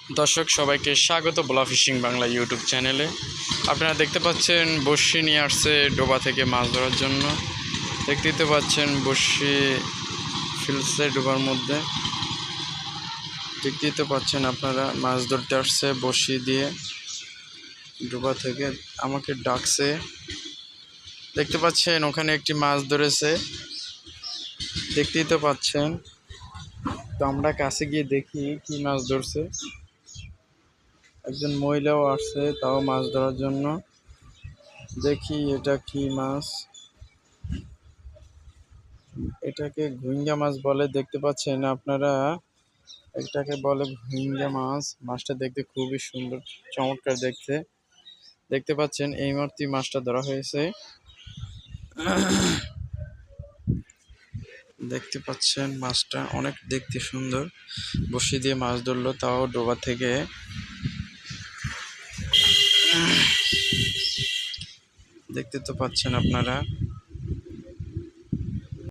দর্শক সবাইকে স্বাগত ব্লা ফিশিং বাংলা ইউটিউব চ্যানেলে। আপনারা দেখতে পাচ্ছেন বড়শি নিয়ে আসছে ডোবা থেকে মাছ ধরার জন্য। দেখতেই তো পাচ্ছেন বড়শি ফেলছে ডোবার মধ্যে। দেখতেই তো পাচ্ছেন আপনারা মাছ ধরতে আসছে বড়শি দিয়ে ডোবা থেকে, আমাকে ডাকছে। দেখতে পাচ্ছেন ওখানে একটি মাছ ধরেছে, দেখতেই তো পাচ্ছেন। তো আমরা কাছে গিয়ে দেখি কি মাছ ধরছে। একজন মহিলাও আসছে তাও মাছ ধরার জন্য। দেখি এটা কি মাছ, এটাকে ঘুইঙ্গা মাছ বলে। দেখতে পাচ্ছেন আপনারা, এটাকে বলে ঘুইঙ্গা মাছ। মাছটা দেখতে খুবই সুন্দর, চমৎকার দেখতে। দেখতে পাচ্ছেন এই মুহূর্তে মাছটা ধরা হয়েছে। দেখতে পাচ্ছেন মাছটা অনেক দেখতে সুন্দর। বড়শি দিয়ে মাছ ধরলো, তাও ডোবা থেকে। দেখতে তো পাচ্ছেন আপনারা।